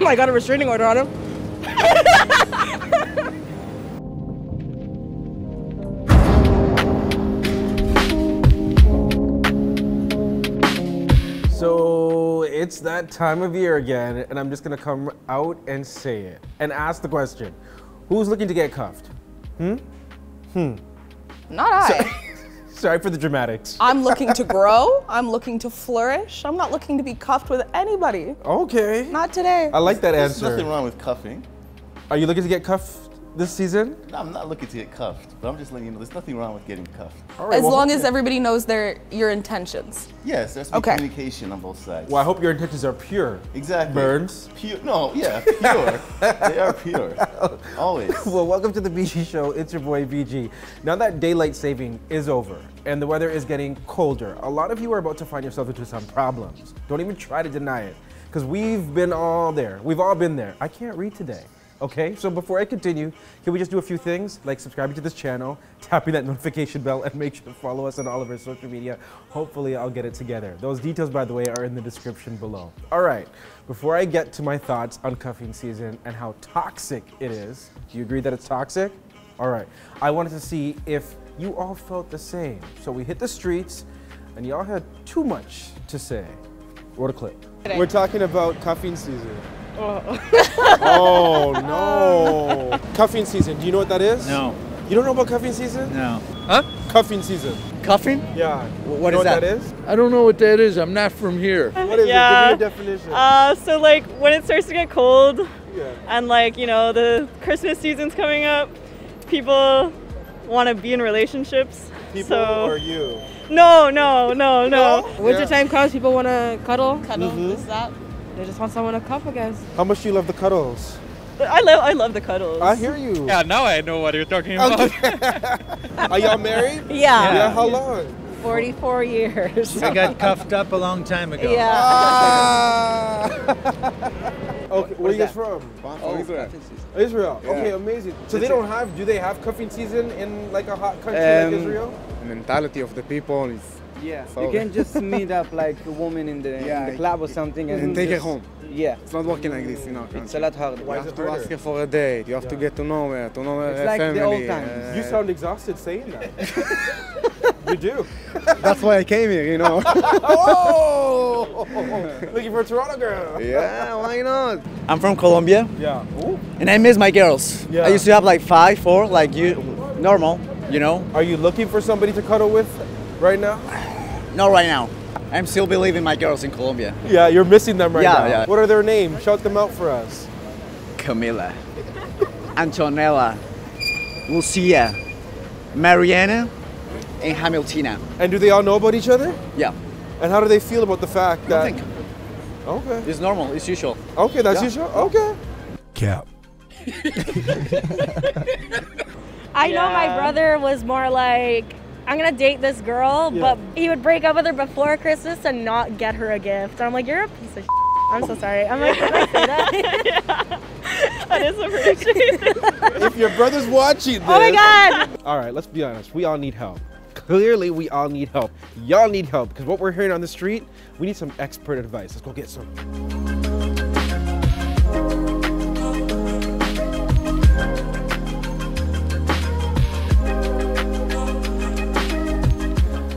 I got a restraining order on him. So it's that time of year again, and I'm just gonna come out and say it and ask the question: who's looking to get cuffed? Not I. Sorry for the dramatics. I'm looking to grow. I'm looking to flourish. I'm not looking to be cuffed with anybody. Okay. Not today. I like that There's answer. nothing wrong with cuffing. Are you looking to get cuffed this season? No, I'm not looking to get cuffed, but I'm just letting you know there's nothing wrong with getting cuffed. All right, As well, long as everybody knows your intentions. Yes, there's Okay. communication on both sides. Well, I hope your intentions are pure. Exactly. Burns. Pure. No, yeah, pure. They are pure. Always. Well, welcome to the BG Show. It's your boy BG. Now that daylight saving is over and the weather is getting colder, a lot of you are about to find yourself into some problems. Don't even try to deny it, because we've been all there. We've all been there. I can't read today. Okay, so before I continue, can we just do a few things, like subscribing to this channel, tapping that notification bell, and make sure to follow us on all of our social media. Hopefully I'll get it together. Those details, by the way, are in the description below. All right, before I get to my thoughts on cuffing season and how toxic it is, do you agree that it's toxic? All right, I wanted to see if you all felt the same. So we hit the streets, and y'all had too much to say. Roll the clip. We're talking about cuffing season. Oh no! Cuffing season. Do you know what that is? No. You don't know about cuffing season? No. Huh? Cuffing season. Cuffing? Yeah. What you know is that? What that is? I don't know what that is. I'm not from here. What is Yeah. it? Give me a definition. So like when it starts to get cold Yeah. and like, you know, the Christmas season's coming up, people want to be in relationships. People so or you? No. Wintertime comes, people want to cuddle. Cuddle, Mhm. this, that. They just want someone to cuff, I guess. How much do you love the cuddles? I love the cuddles. I hear you. Yeah, now I know what you're talking about. Are y'all married? Yeah, Yeah. How long? 44 years. I got cuffed up a long time ago. Yeah. Ah. Okay. Where are you guys from? Israel. Israel. Yeah. Okay. Amazing. So they don't have? Do they have cuffing season in like a hot country like Israel? The mentality of the people is Yeah, So- you can just meet up like a woman in the club or something and take her just- home. Yeah, It's not working like this, you know. it's a lot harder. Why You is have it to harder? ask her for a date. You have to get to know her, It's like family. the old times. You sound exhausted saying that. You do. That's why I came here, you know. Oh! Looking for a Toronto girl. Yeah, why not? I'm from Colombia, Yeah. Ooh. and I miss my girls. Yeah. I used to have like 5, 4, like you, normal, you know. Are you looking for somebody to cuddle with right now? Not right now. I'm still believing my girls in Colombia. Yeah, you're missing them right Yeah, now. yeah. What are their names? Shout them out for us. Camila, Antonella, Lucia, Mariana, and Hamiltina. And do they all know about each other? Yeah, And how do they feel about the fact that? nothing. Okay. It's normal. It's usual. Okay, that's Yeah. usual. Okay. Cap. I know my Yeah. brother was more like, I'm gonna date this girl, Yeah. but he would break up with her before Christmas and not get her a gift. And I'm like, you're a piece of I'm so sorry. I'm like, can I say that? That is appreciated. If your brother's watching this. Oh my God. All right, let's be honest. We all need help. Clearly, we all need help. Y'all need help because what we're hearing on the street, we need some expert advice. Let's go get some.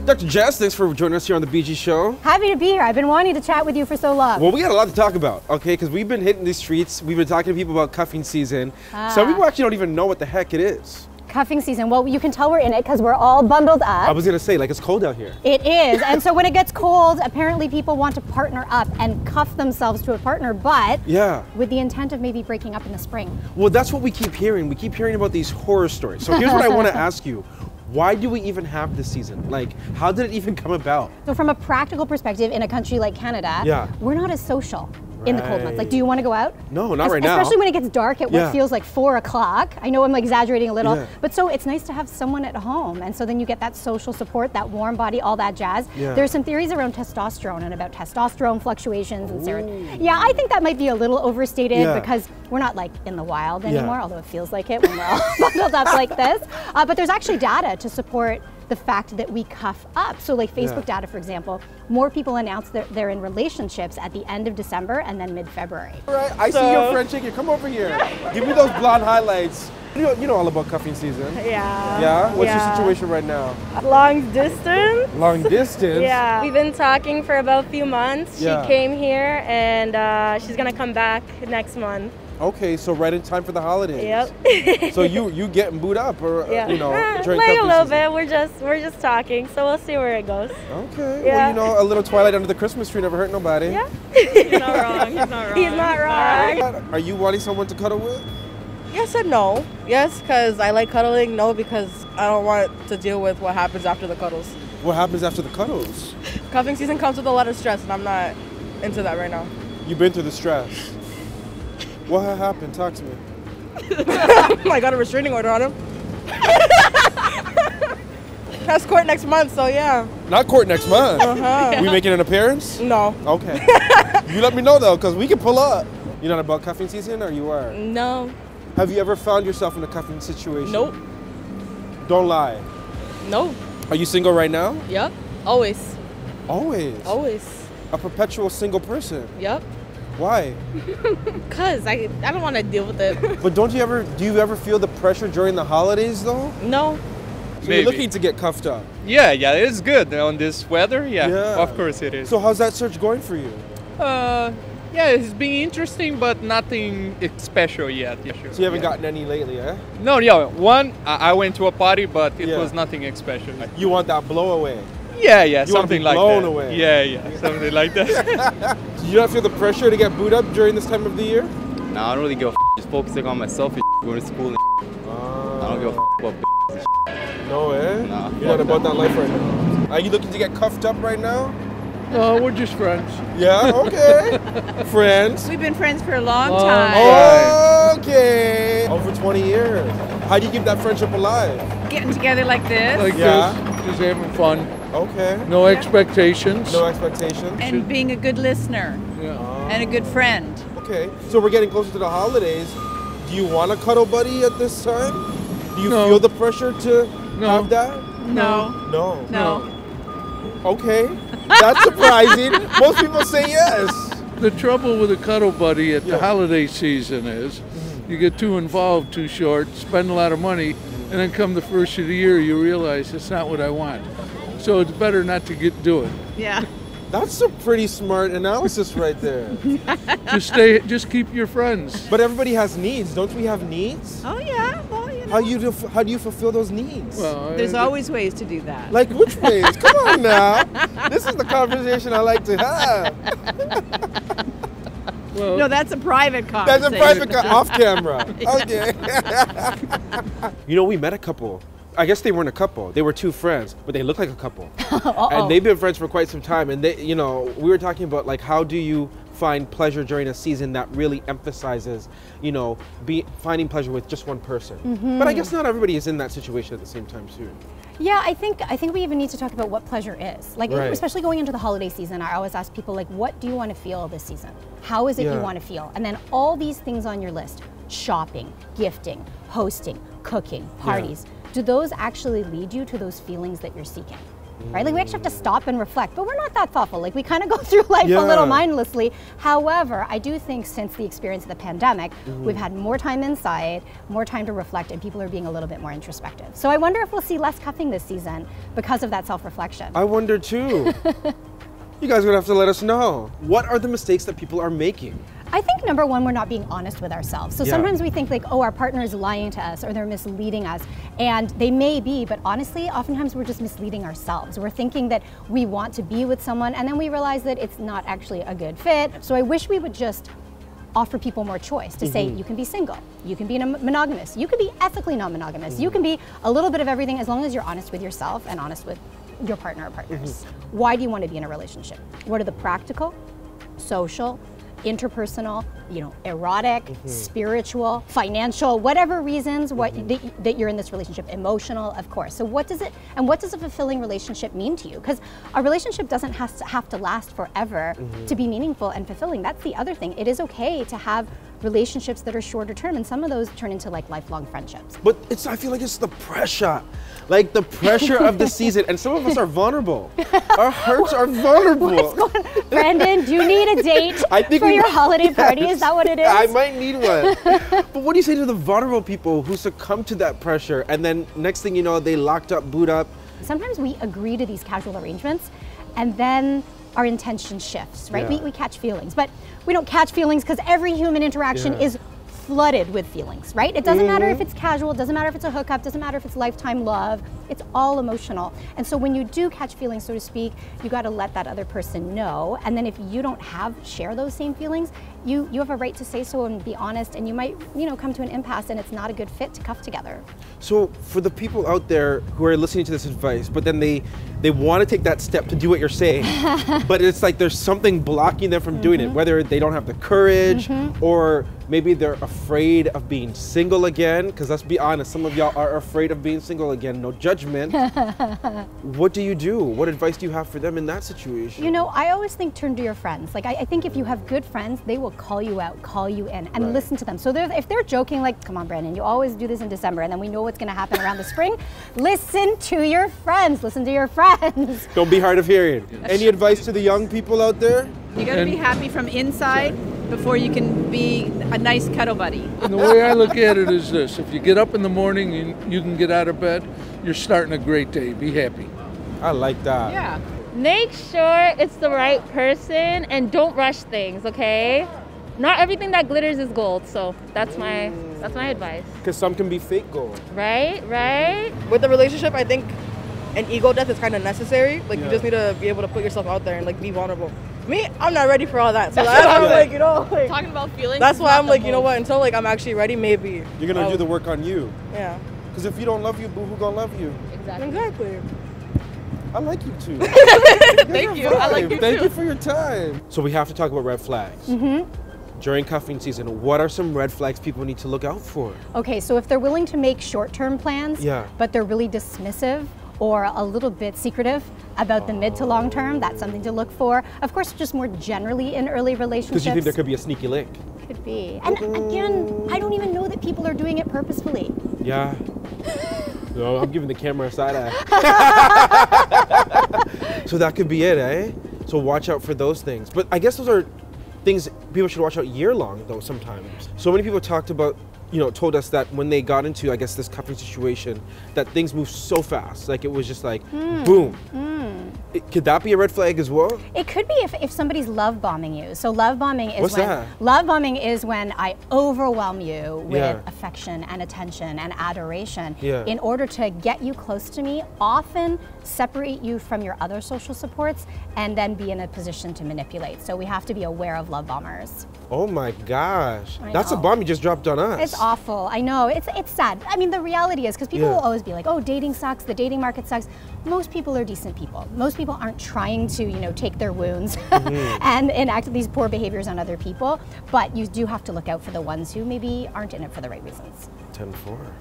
Dr. Jess, thanks for joining us here on the BG Show. Happy to be here. I've been wanting to chat with you for so long. Well, we got a lot to talk about, okay? Because we've been hitting these streets. We've been talking to people about cuffing season. Some people actually don't even know what the heck it is. Cuffing season. Well, you can tell we're in it because we're all bundled I up. was gonna say, like, it's cold out here. It is. And so when it gets cold, apparently people want to partner up and cuff themselves to a partner, but Yeah. with the intent of maybe breaking up in the spring. Well, that's what we keep hearing. We keep hearing about these horror stories. So here's what I want to ask you. Why do we even have this season? Like, how did it even come about? So from a practical perspective, in a country like Canada, Yeah. we're not as social in the cold months. Like, Right. do you want to go out? No, not right now. Especially when it gets dark at what Yeah. feels like 4 o'clock. I know I'm exaggerating a little, Yeah. but so it's nice to have someone at home. And so then you get that social support, that warm body, all that jazz. Yeah. There's some theories around testosterone and about testosterone fluctuations and serotonin. Yeah, I think that might be a little overstated Yeah. because we're not like in the wild Yeah. anymore, although it feels like it when we're all bundled up like this. But there's actually data to support the fact that we cuff up. So like Facebook data, for example, more people announce that they're in relationships at the end of December and then mid-February. All right, I see your friend shaking. Come over here. Give me those blonde highlights. You know all about cuffing season. Yeah. Yeah? What's your situation right now? Long distance. Long distance? Yeah. We've been talking for about a few months. Yeah. She came here and she's gonna come back next month. Okay, so right in time for the holidays. Yep. So you getting booed up, or you know, during like a cuffing little season? bit. We're just talking, so we'll see where it goes. Okay. Yeah. Well, you know, a little twilight under the Christmas tree never hurt nobody. Yeah. He's not wrong. He's not wrong. He's not wrong. Are you wanting someone to cuddle with? Yes and no. Yes, because I like cuddling. No, because I don't want to deal with what happens after the cuddles. What happens after the cuddles? Cuffing season comes with a lot of stress, and I'm not into that right now. You've been through the stress. What happened? Talk to me. I got a restraining order on him. Has court next month, so yeah. Not court next month. Uh-huh. We making an appearance? No. Okay. You let me know though, because we can pull up. You're not about cuffing season, or you are? No. Have you ever found yourself in a cuffing situation? Nope. Don't lie. No. Are you single right now? Yep. Always. Always? Always. A perpetual single person? Yep. Why? Cause I don't want to deal with it. But do you ever feel the pressure during the holidays though? No. So you're looking to get cuffed up? Yeah, it's good on this weather. Yeah, Yeah. of course it is. So how's that search going for you? Yeah, it's been interesting, but nothing special yet. Yeah, sure. So you haven't gotten any lately, eh? No, yeah. One, I went to a party, but it Yeah. was nothing special. You want that blow away? Yeah, You wanna something be like blown that. away. Yeah, something like that. Do you not feel the pressure to get booed up during this time of the year? Nah, I don't really give a f. Just focusing on myself and going to school and I don't give a f about No, eh? Nah, You're not about that life right now. Are you looking to get cuffed up right now? No, we're just friends. Yeah, okay. Friends. We've been friends for a long Long time. Okay. Over 20 years. How do you keep that friendship alive? Getting together like this Like Yeah. this, just having fun. Okay. No expectations. No expectations? and being a good listener Yeah. and a good friend. Okay. So we're getting closer to the holidays. Do you want a cuddle buddy at this time? Do you No. feel the pressure to have that? No. No. No. Okay. That's surprising. Most people say yes. The trouble with a cuddle buddy at Yeah. the holiday season is you get too involved too short, spend a lot of money, and then come the first of the year you realize it's not what I want. So it's better not to do it. Yeah. That's a pretty smart analysis right there. Just keep your friends. But everybody has needs. Don't we have needs? Oh yeah. Well, you know. How do you fulfill those needs? Well, There's always ways to do that. Like which ways? Come on now. This is the conversation I like to have. well, No, that's a private That's conversation. a private off camera. Okay. You know, we met a couple. I guess they weren't a couple. They were two friends, but they look like a couple. And they've been friends for quite some time. And they, you know, we were talking about like how do you find pleasure during a season that really emphasizes, you know, finding pleasure with just one person. But I guess not everybody is in that situation at the same time too. Yeah, I think we even need to talk about what pleasure is. Like, Right. especially going into the holiday season, I always ask people, like, what do you want to feel this season? How is it Yeah. you want to feel? And then all these things on your list, shopping, gifting, hosting, cooking, parties, do those actually lead you to those feelings that you're seeking? Right? Like we actually have to stop and reflect, but we're not that thoughtful. Like we kind of go through life a little mindlessly. However, I do think since the experience of the pandemic, we've had more time inside, more time to reflect, and people are being a little bit more introspective. So I wonder if we'll see less cuffing this season because of that self-reflection. I wonder too. You guys are gonna have to let us know. What are the mistakes that people are making? I think number one, we're not being honest with ourselves. So sometimes we think like, oh, our partner is lying to us or they're misleading us. And they may be, but honestly, oftentimes we're just misleading ourselves. We're thinking that we want to be with someone and then we realize that it's not actually a good fit. So I wish we would just offer people more choice to say, you can be single, you can be monogamous, you can be ethically non-monogamous, you can be a little bit of everything as long as you're honest with yourself and honest with your partner or partners. Why do you want to be in a relationship? What are the practical, social, interpersonal, you know, erotic, spiritual, financial, whatever reasons that you're in this relationship, emotional, of course. So what does a fulfilling relationship mean to you? Because a relationship doesn't have to last forever to be meaningful and fulfilling. That's the other thing. It is okay to have relationships that are shorter term, and some of those turn into like lifelong friendships. But I feel like it's the pressure. Like the pressure of the season, and some of us are vulnerable. Our hearts are vulnerable. Brandon, do you need a date for your holiday party? Is that what it is? I might need one. But what do you say to the vulnerable people who succumb to that pressure, and then next thing you know, they locked up, boot up? Sometimes we agree to these casual arrangements, and then our intention shifts, right? Yeah. We catch feelings, but we don't catch feelings because every human interaction is flooded with feelings, right? It doesn't matter if it's casual, it doesn't matter if it's a hookup, doesn't matter if it's lifetime love, it's all emotional. And so when you do catch feelings, so to speak, you got to let that other person know. And then if you don't share those same feelings, you have a right to say so and be honest, and you might, come to an impasse and it's not a good fit to cuff together. So for the people out there who are listening to this advice, but then they want to take that step to do what you're saying, but it's like there's something blocking them from doing it, whether they don't have the courage or maybe they're afraid of being single again, because let's be honest, some of y'all are afraid of being single again, no judgment. What do you do? What advice do you have for them in that situation? I always think turn to your friends. Like I think if you have good friends, they will call you out, call you in, and listen to them. So if they're joking like, come on, Brandon, you always do this in December, and then we know what's going to happen around the spring, listen to your friends, listen to your friends. Don't be hard of hearing. Any advice to the young people out there? You got to be happy from inside before you can be a nice cuddle buddy. And the way I look at it is this: if you get up in the morning and you can get out of bed, you're starting a great day. Be happy. I like that. Yeah. Make sure it's the right person and don't rush things, okay? Not everything that glitters is gold, so that's my advice. Because some can be fake gold. Right? With the relationship, I think an ego death is kind of necessary. Like you just need to be able to put yourself out there and like be vulnerable. Me, I'm not ready for all that. So that's why I'm like, Talking about feelings. That's why I'm like, you know what? Until like I'm actually ready, maybe. You're gonna do the work on you. Yeah. Because if you don't love you, boo, who gonna love you? Exactly. I like you too. Thank you. I like you too. Thank you for your time. So we have to talk about red flags. During cuffing season, what are some red flags people need to look out for? Okay, so if they're willing to make short-term plans, but they're really dismissive or a little bit secretive about the mid to long term, that's something to look for. Of course, just more generally in early relationships. Because you think there could be a sneaky link. Could be. And again, I don't even know that people are doing it purposefully. Yeah. No, I'm giving the camera a side eye. So that could be it, eh? So watch out for those things. But I guess those are things people should watch out year-long, though, sometimes. So many people talked about, told us that when they got into, I guess, this cuffing situation, that things moved so fast. Like, it was just like, boom. Could that be a red flag as well? It could be if somebody's love bombing you. So love bombing is What's that? Love bombing is when I overwhelm you with affection and attention and adoration in order to get you close to me, often separate you from your other social supports, and then be in a position to manipulate. So we have to be aware of love bombers. Oh my gosh. I That's a know. bomb you just dropped on us. It's awful. I know. It's sad. I mean, the reality is, because people will always be like, oh, dating sucks, the dating market sucks. Most people are decent people. Most people aren't trying to, take their wounds and enact these poor behaviors on other people. But you do have to look out for the ones who maybe aren't in it for the right reasons. 10-4.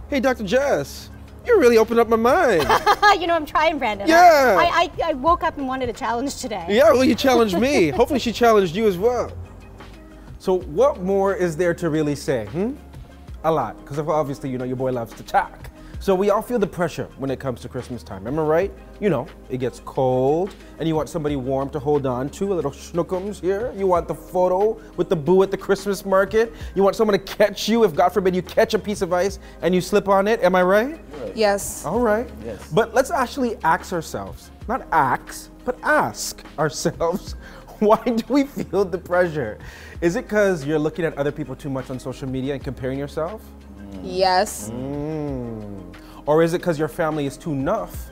Hey, Dr. Jess, you really opened up my mind. I'm trying, Brandon. Yeah. I woke up and wanted a challenge today. Yeah, well, you challenged me. Hopefully she challenged you as well. So what more is there to really say? A lot, because obviously, your boy loves to talk. So we all feel the pressure when it comes to Christmas time, am I right? It gets cold, and you want somebody warm to hold on to, a little schnookums here. You want the photo with the boo at the Christmas market. You want someone to catch you if, God forbid, you catch a piece of ice and you slip on it, am I right? Yes. All right. Yes. But let's actually ask ourselves, not ask, but ask ourselves, why do we feel the pressure? Is it because you're looking at other people too much on social media and comparing yourself? Yes. Or is it because your family is too enough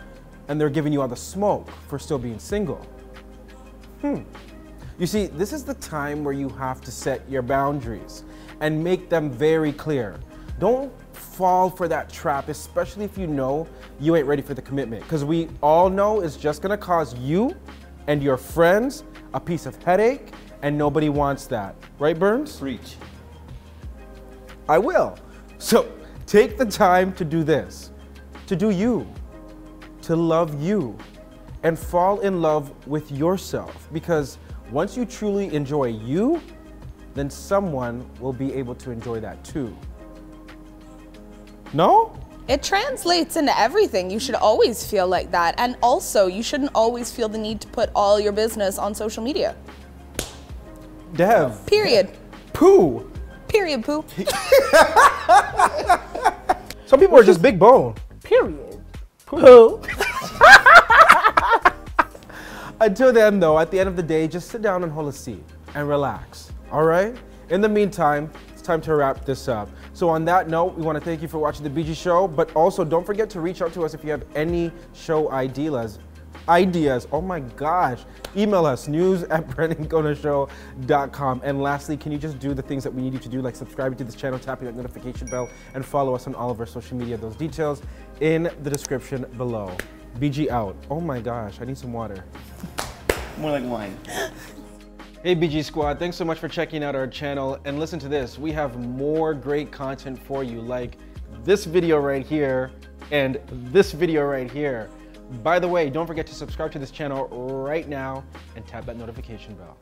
and they're giving you all the smoke for still being single? You see, this is the time where you have to set your boundaries and make them very clear. Don't fall for that trap, especially if you know you ain't ready for the commitment, because we all know it's just gonna cause you and your friends a piece of headache, and nobody wants that. Right, Burns? Preach. I will. So take the time to do this, to do you, to love you, and fall in love with yourself. Because once you truly enjoy you, then someone will be able to enjoy that too. No? It translates into everything. You should always feel like that. And also, you shouldn't always feel the need to put all your business on social media. Dev. Period. Poo. Period, poo. Some people are just big bone. Period. Poo. Until then, though, at the end of the day, just sit down and hold a seat and relax, all right? In the meantime, it's time to wrap this up. So on that note, we want to thank you for watching The BG Show, but also don't forget to reach out to us if you have any show ideas. Oh my gosh. Email us, news@BrandonGonezShow.com. And lastly, can you just do the things that we need you to do, like subscribing to this channel, tapping that notification bell, and follow us on all of our social media. Those details in the description below. BG out. Oh my gosh, I need some water. More like wine. Hey BG Squad, thanks so much for checking out our channel. And listen to this, we have more great content for you, like this video right here and this video right here. By the way, don't forget to subscribe to this channel right now and tap that notification bell.